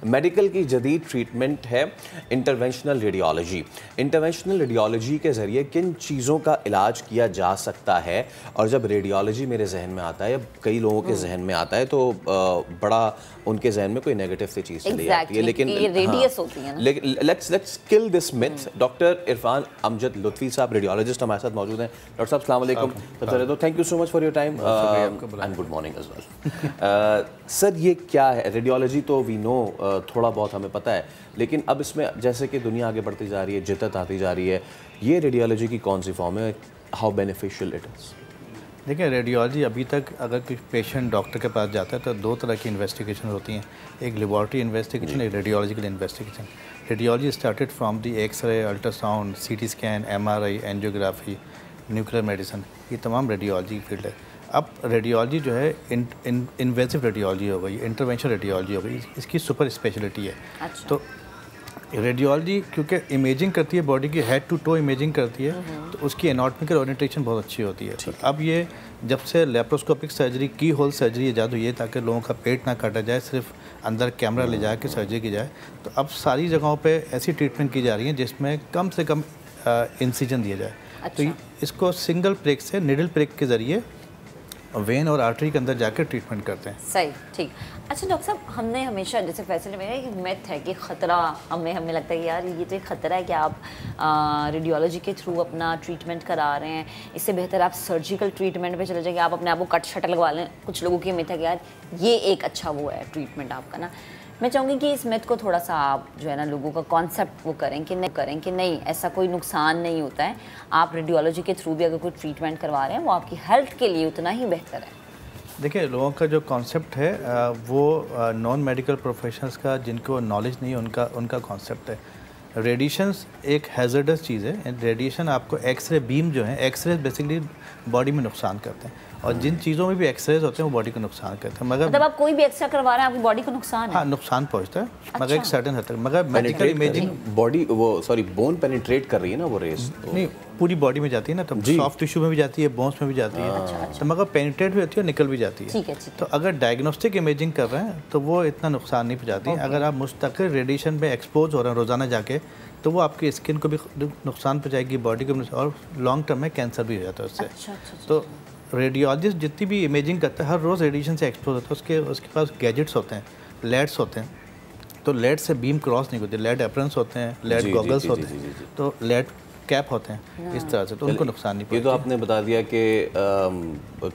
Medical की जदीद treatment है इंटरवेंशनल रेडियोलॉजी। इंटरवेंशनल रेडियोलॉजी के ज़रिए किन चीज़ों का इलाज किया जा सकता है, और जब रेडियोलॉजी मेरे जहन में आता है या कई लोगों के जहन में आता है तो बड़ा उनके जहन में कोई नेगेटिव सी चीज़ चली जाती है, लेकिन let's kill this myth. Doctor Irfan Amjad Lutfi साहब रेडियोलॉजिस्ट हमारे साथ मौजूद हैं। डॉक्टर साहब अस्सलाम वालेकुम। सबसे पहले तो thank you so much for your time and good morning as well. Sir ये क्या है रेडियोलॉजी? तो वी नो थोड़ा बहुत हमें पता है, लेकिन अब इसमें जैसे कि दुनिया आगे बढ़ती जा रही है, जिद्दत आती जा रही है, ये रेडियोलॉजी की कौन सी फॉर्म है, हाउ बेनिफिशियल इट इज़? देखिए, रेडियोलॉजी अभी तक अगर कोई पेशेंट डॉक्टर के पास जाता है तो दो तरह की इन्वेस्टिगेशन होती हैं, एक लेबॉरेटरी इन्वेस्टिगेशन, एक radiological investigation. Radiology started from the X ray, ultrasound, CT scan, MRI, angiography, nuclear medicine, ये तमाम रेडियोलॉजी फील्ड है। अब रेडियोलॉजी जो है इन्वेसिव रेडियोलॉजी हो गई, इंटरवेंशन रेडियोलॉजी हो गई, इसकी सुपर स्पेशलिटी है। अच्छा। तो रेडियोलॉजी क्योंकि इमेजिंग करती है, बॉडी की हेड टू टो इमेजिंग करती है, तो उसकी एनाटॉमिकल ओरिएंटेशन बहुत अच्छी होती है। तो अब ये जब से लेप्रोस्कोपिक सर्जरी, की होल सर्जरी ईजाद हुई है ताकि लोगों का पेट ना काटा जाए, सिर्फ अंदर कैमरा ले जा के सर्जरी की जाए, तो अब सारी जगहों पे ऐसी ट्रीटमेंट की जा रही है जिसमें कम से कम इंसिजन दिया जाए। अच्छा। तो इसको सिंगल प्रेक से, निडल प्रेक के ज़रिए वेन और आर्टरी के अंदर जाकर ट्रीटमेंट करते हैं। सही, ठीक। अच्छा डॉक्टर साहब, हमने हमेशा जैसे फैसले में एक मिथ है कि ख़तरा, हमें लगता है कि यार ये तो एक ख़तरा है कि आप रेडियोलॉजी के थ्रू अपना ट्रीटमेंट करा रहे हैं, इससे बेहतर आप सर्जिकल ट्रीटमेंट पे चले जाएंगे, आप अपने आप को कट शट लगवा लें। कुछ लोगों की मिथ है कि यार ये एक अच्छा वो है ट्रीटमेंट आपका ना। मैं चाहूँगी कि इस मिथ को थोड़ा सा आप जो है ना लोगों का कॉन्सेप्ट वो करें कि नहीं ऐसा कोई नुकसान नहीं होता है, आप रेडियोलॉजी के थ्रू भी अगर कोई ट्रीटमेंट करवा रहे हैं वो आपकी हेल्थ के लिए उतना ही बेहतर है। देखिए, लोगों का जो कॉन्सेप्ट है वो नॉन मेडिकल प्रोफेशनल्स का, जिनको नॉलेज नहीं है, उनका कॉन्सेप्ट है। रेडिएशंस एक हैज़र्डस चीज़ है। रेडिएशन आपको एक्सरे बीम जो है, एक्सरे बेसिकली बॉडी में नुकसान करते हैं, और जिन चीज़ों में भी एक्सरेज होते हैं वो बॉडी को नुकसान करते हैं। मगर मतलब आप कोई भी एक्सरे करवा रहे हैं आपकी बॉडी को नुकसान है? हाँ, नुकसान पहुँचता है। अच्छा। मगर एक सर्टेन हद तक, मगर medical imaging body bone penetrate कर रही है ना वो रेस, नहीं पूरी बॉडी में जाती है ना, तो सॉफ्ट टिश्यू में भी जाती है, बोन्स में भी जाती है। तो मगर पेनिट्रेट भी होती है और निकल भी जाती है। ठीक है। तो अगर डायग्नोस्टिक इमेजिंग कर रहे हैं तो वो इतना नुकसान नहीं पहुँचाती। अगर आप मुस्तकिल रेडिएशन में एक्सपोज हो रहे हैं रोज़ाना जाके, तो वो आपकी स्किन को भी नुकसान पहुँचाएगी, बॉडी को भी, और लॉन्ग टर्म में कैंसर भी हो जाता है उससे। अच्छा। तो रेडियोलॉजिस्ट जितनी भी इमेजिंग करता है हर रोज़ रेडिएशन से एक्सपोज होता है, उसके पास गैजेट्स होते हैं, लेड्स होते हैं, तो लेड से बीम क्रॉस नहीं होती, लेड एप्रन्स होते हैं, लेड गॉगल्स होते हैं, तो लेड कैप होते हैं, इस तरह से, तो उनको नुकसान नहीं। ये तो आपने बता दिया कि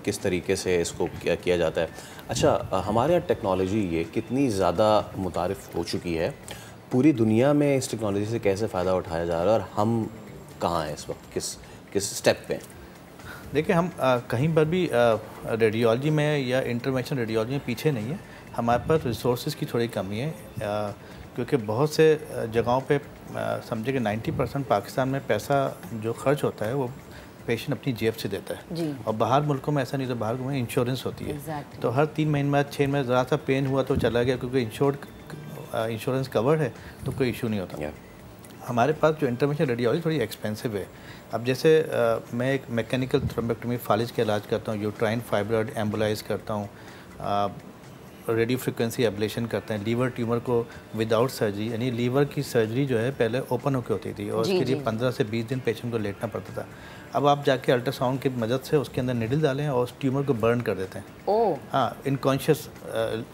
किस तरीके से इसको किया जाता है। अच्छा, हमारे यहाँ टेक्नोलॉजी ये कितनी ज़्यादा मुतारिफ हो चुकी है, पूरी दुनिया में इस टेक्नोलॉजी से कैसे फ़ायदा उठाया जा रहा है, और हम कहाँ हैं इस वक्त, किस स्टेप पे? देखिए, हम कहीं पर भी रेडियोलॉजी में या इंटरवेंशन रेडियोलॉजी में पीछे नहीं है। हमारे पास रिसोर्सेज की थोड़ी कमी है, क्योंकि बहुत से जगहों पे समझे कि 90% पाकिस्तान में पैसा जो खर्च होता है वो पेशेंट अपनी जेब से देता है जी। और बाहर मुल्कों में ऐसा नहीं, तो बाहर में इंश्योरेंस होती है। Exactly. तो हर 3 महीने बाद 6 महीने ज़रा सा पेन हुआ तो चला गया, क्योंकि इंश्योरेंस कवर्ड है तो कोई इशू नहीं होता। हमारे पास जो इंटरवेंशन रेडियोलॉजी थोड़ी एक्सपेंसिव है। अब जैसे मैं एक मैकेनिकल थ्रोम्बेक्टमी फालिज का इलाज करता हूँ, यूट्राइन फाइब्रॉइड एम्बुलाइज करता हूँ, रेडियो फ्रिक्वेंसी एब्लेशन करते हैं, लीवर ट्यूमर को विदाउट सर्जरी, यानी लीवर की सर्जरी जो है पहले ओपन होकर होती थी और उसके लिए 15 से 20 दिन पेशेंट को लेटना पड़ता था। अब आप जाके अल्ट्रासाउंड की मदद से उसके अंदर निडल डालें और उस ट्यूमर को बर्न कर देते हैं। ओह हाँ, इनकॉन्शियस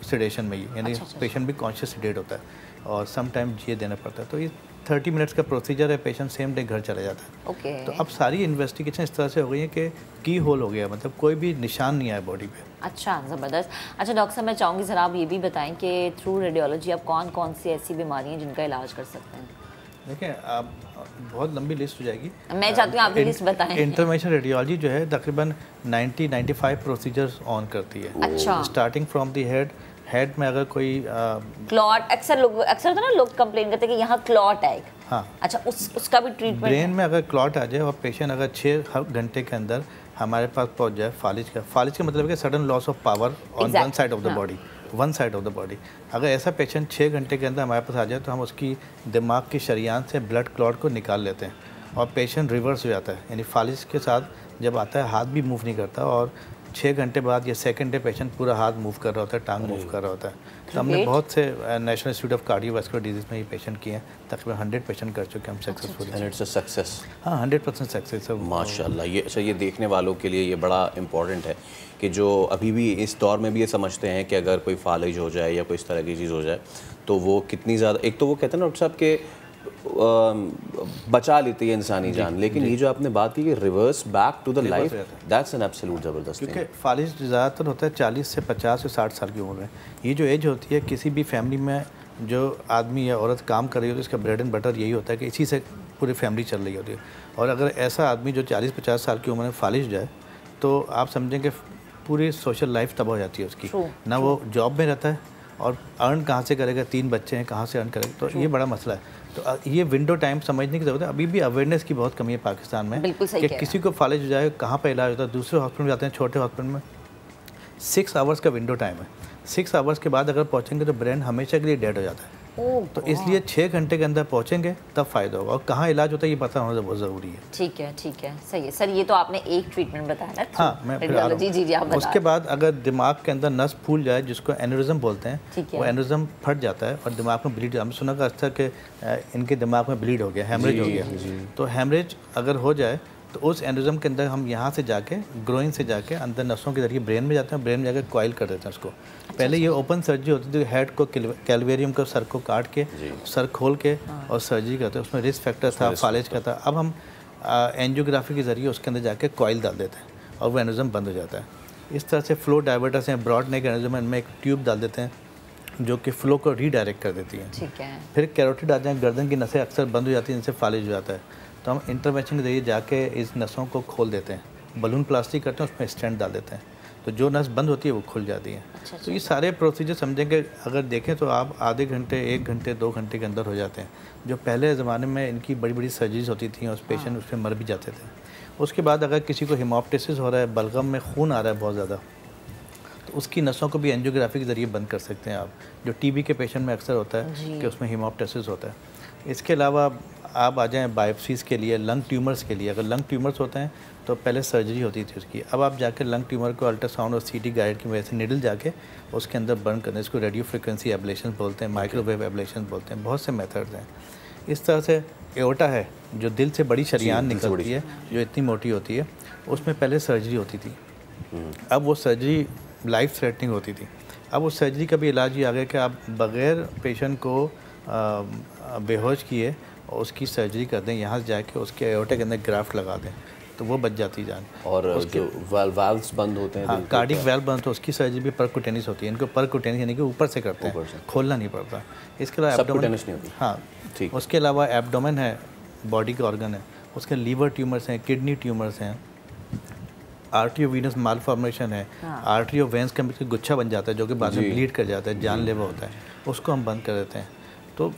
सेडेशन में ही, यानी पेशेंट भी कॉन्शियस सेडेट होता है और सम टाइम ये देना पड़ता है। तो ये 30 मिनट्स का प्रोसीजर है, पेशेंट सेम डे घर चला जाता है। ओके। तो अब सारी इन्वेस्टिगेशन इस तरह से हो गई है कि की होल हो गया, मतलब कोई भी निशान नहीं आया बॉडी पे। अच्छा, ज़बरदस्त। अच्छा डॉक्टर साहब, मैं चाहूँगी ज़रा आप ये भी बताएं कि थ्रू रेडियोलॉजी आप कौन कौन सी ऐसी बीमारी हैं जिनका इलाज कर सकते हैं? देखिए, आप बहुत लंबी लिस्ट हो जाएगी, मैं चाहती हूँ आप ये लिस्ट बताएं। इंटरवेंशन रेडियोलॉजी जो है तकरीबन 90-95 प्रोसीजर्स ऑन करती है। अच्छा। स्टार्टिंग फ्रॉम द हेड में अगर कोई क्लॉट, अक्सर तो ना लोग कंप्लेन करते हैं कि यहाँ क्लॉट है। हाँ। अच्छा, उसका भी ट्रीटमेंट? ब्रेन में अगर क्लॉट आ जाए और पेशेंट अगर 6 घंटे के अंदर हमारे पास पहुंच जाए, फालिज का मतलब है कि sudden loss of power on one side of the body, अगर ऐसा पेशेंट 6 घंटे के अंदर हमारे पास आ जाए तो हम उसकी दिमाग की शरीयान से ब्लड क्लॉट को निकाल लेते हैं और पेशेंट रिवर्स हो जाता है, यानी फालिज के साथ जब आता है हाथ भी मूव नहीं करता और 6 घंटे बाद या सेकंड डे पेशेंट पूरा हाथ मूव कर रहा होता है, टांग मूव कर रहा होता है। तो हमने बहुत से national institute of cardiovascular disease में ये पेशेंट किए हैं, तकरीबन 100 पेशेंट कर चुके हैं हम successfully. And it's a success. हाँ, 100% सक्सेस है माशाल्लाह। ये अच्छा, ये देखने वालों के लिए ये बड़ा इंपॉर्टेंट है कि जो अभी भी इस दौर में भी ये समझते हैं कि अगर कोई फालिज हो जाए या कोई इस तरह की चीज़ हो जाए तो वो कितनी ज़्यादा, एक तो वो कहते हैं ना डॉक्टर साहब के बचा लेती है इंसानी जान, लेकिन ये जो आपने बात की कि reverse back to the life, that's an absolute ज़बरदस्त। क्योंकि फालिज ज़्यादातर होता है 40 से 50 से 60 साल की उम्र में। ये जो एज होती है किसी भी फैमिली में, जो आदमी या औरत काम कर रही होती है उसका ब्रेड एंड बटर यही होता है कि इसी से पूरी फैमिली चल रही होती है। और अगर ऐसा आदमी जो 40-50 साल की उम्र में फालिज जाए तो आप समझें कि पूरी सोशल लाइफ तबाह हो जाती है उसकी। ना वो जॉब में रहता है और अर्न कहाँ से करेगा, 3 बच्चे हैं कहाँ से अर्न करेगा, तो ये बड़ा मसला है। तो ये विंडो टाइम समझने की ज़रूरत है। अभी भी अवेयरनेस की बहुत कमी है पाकिस्तान में कि किसी को फालिज हो जाए कहाँ पर इलाज होता है। दूसरे हॉस्पिटल में जाते हैं, छोटे हॉस्पिटल में 6 आवर्स का विंडो टाइम है। 6 आवर्स के बाद अगर पहुँचेंगे तो ब्रेन हमेशा के लिए डेड हो जाता है। तो इसलिए 6 घंटे के अंदर पहुँचेंगे तब फ़ायदा होगा। और कहाँ इलाज होता है ये पता होना बहुत ज़रूरी है। ठीक है, ठीक है, सही है सर। ये तो आपने एक ट्रीटमेंट बताया ना। हाँ, मैं रेडियोलॉजी। जी आप बता। उसके बाद अगर दिमाग के अंदर नस फूल जाए, जिसको एनेरिज्म बोलते हैं, वो एनेरिज्म फट जाता है और दिमाग में ब्लीड, हमने सुना का अक्सर कि इनके दिमाग में ब्लीड हो गया, हेमरेज हो गया। तो हेमरेज अगर हो जाए तो उस एनेरिज्म के अंदर हम यहाँ से जाके, ग्रोइन से जाके अंदर नसों के जरिए ब्रेन में जाते हैं, ब्रेन में जाकर कॉइल कर देते हैं उसको। पहले ये ओपन सर्जरी होती थी, हेड को, कैलवेरियम को, सर को काट के, सर खोल के और सर्जरी करते हैं। उसमें रिस्क फैक्टर था, फालिज का था। अब हम एंजियोग्राफी के जरिए उसके अंदर जाके कॉइल डाल देते हैं और वो एनेरिज्म बंद हो जाता है। इस तरह से फ्लो डाइवर्टर्स हैं, ब्रॉड नेक एनेरिज्म, इनमें एक ट्यूब डाल देते हैं जो कि फ्लो को रीडायरेक्ट कर देती है। ठीक है। फिर कैरोटिड आते हैं, गर्दन की नसें अक्सर बंद हो जाती हैं, इनसे फालिज हो जाता है। तो हम इंटरवेंशन के जरिए जाके इस नसों को खोल देते हैं, बलून प्लास्टिक करते हैं, उसमें स्टेंट डाल देते हैं, तो जो नस बंद होती है वो खुल जाती है। तो ये सारे प्रोसीजर समझेंगे अगर देखें तो आप आधे घंटे, 1 घंटे, 2 घंटे के अंदर हो जाते हैं। जो पहले ज़माने में इनकी बड़ी बड़ी सर्जरीज होती थी और पेशेंट उसमें मर भी जाते थे। उसके बाद अगर किसी को हेमोप्टाइसिस हो रहा है, बलगम में खून आ रहा है बहुत ज़्यादा, तो उसकी नसों को भी एंजियोग्राफी के जरिए बंद कर सकते हैं आप। जो टीबी के पेशेंट में अक्सर होता है कि उसमें हेमोप्टाइसिस होता है। इसके अलावा आप आ जाएं बायोप्सीज़ के लिए, लंग ट्यूमर्स के लिए। अगर लंग ट्यूमर्स होते हैं तो पहले सर्जरी होती थी उसकी, अब आप जाकर लंग ट्यूमर को अल्ट्रासाउंड और सीटी गाइड की वजह से निडल जाके उसके अंदर बर्न करना, इसको रेडियो फ्रिक्वेंसी एब्लेशन बोलते हैं, माइक्रोवेव एब्लेशन बोलते हैं। बहुत से मेथड्स हैं। इस तरह से एओर्टा है जो दिल से बड़ी शरीयान निकलती है, जो इतनी मोटी होती है, उसमें पहले सर्जरी होती थी। अब वो सर्जरी लाइफ थ्रेटनिंग होती थी। अब उस सर्जरी का भी इलाज ये आ गया कि आप बग़ैर पेशेंट को बेहोश किए और उसकी सर्जरी कर दें, यहाँ से जाके उसके एओर्टा के अंदर ग्राफ्ट लगा दें तो वो बच जाती जान। और उसके वाल्व्स बंद होते हैं, हाँ, कार्डिक वाल्व बंद तो उसकी सर्जरी भी परक्यूटेनियस होती है। इनको परक्यूटेनियस यानी कि ऊपर से करते हैं, खोलना नहीं पड़ता। इसके अलावा एब्डोमेन नहीं होती। हाँ, ठीक। उसके अलावा एब्डोमेन है, बॉडी का ऑर्गन है, उसके लीवर ट्यूमर्स हैं, किडनी ट्यूमर्स हैं, आर्टरियो वीनस मालफॉर्मेशन है, आर्टरियो वेंस का गुच्छा बन जाता है जो कि बाद में ब्लीड कर जाता है, जानलेवा होता है, उसको हम बंद कर देते हैं। तो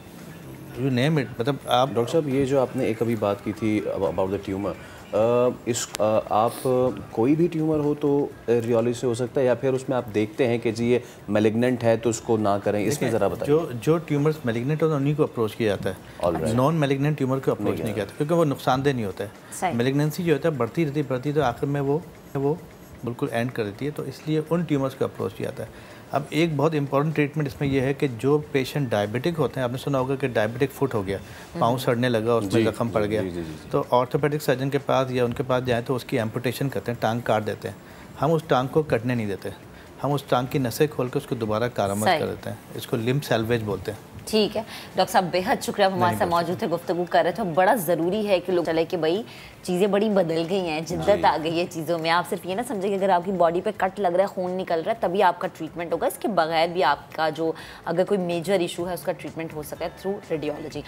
यू नेम इट, मतलब आप डॉक्टर साहब ये जो आपने एक अभी बात की थी अबाउट द ट्यूमर, आप कोई भी ट्यूमर हो तो रेडियोलॉजी से हो सकता है या फिर उसमें आप देखते हैं कि जी ये मैलिग्नेंट है तो उसको ना करें, इसमें ज़रा बताइए। जो ट्यूमर्स मैलिग्नेंट होता है उन्हीं को अप्रोच किया जाता है, नॉन मैलिग्नेंट ट्यूमर को अप्रोच नहीं किया जाता क्योंकि वो नुकसानदेह नहीं होता है। मैलिग्नेंसी जो होता है बढ़ती रहती तो आखिर में वो बिल्कुल एंड कर देती है, तो इसलिए उन ट्यूमर्स को अप्रोच किया जाता है। अब एक बहुत इंपॉर्टेंट ट्रीटमेंट इसमें यह है कि जो पेशेंट डायबिटिक होते हैं, आपने सुना होगा कि डायबिटिक फुट हो गया, पाँव सड़ने लगा, उसमें जख्म पड़ गया, तो ऑर्थोपेडिक सर्जन के पास या उनके पास जाएँ तो उसकी एम्पुटेशन करते हैं, टांग काट देते हैं। हम उस टांग को कटने नहीं देते, हम उस टांग की नसें खोल कर उसको दोबारा कारआमद कर देते हैं। इसको लिम्ब सैल्वेज बोलते हैं। ठीक है डॉक्टर साहब, बेहद शुक्रिया हमारे साथ मौजूद थे, गुफ्तगू कर रहे थे। बड़ा ज़रूरी है कि लोग चले कि भाई चीज़ें बड़ी बदल गई हैं, जिद्दत आ गई है चीज़ों में। आप सिर्फ ये ना समझे कि अगर आपकी बॉडी पे कट लग रहा है, खून निकल रहा है, तभी आपका ट्रीटमेंट होगा। इसके बगैर भी आपका जो अगर कोई मेजर इशू है उसका ट्रीटमेंट हो सकता है थ्रू रेडियोलॉजी।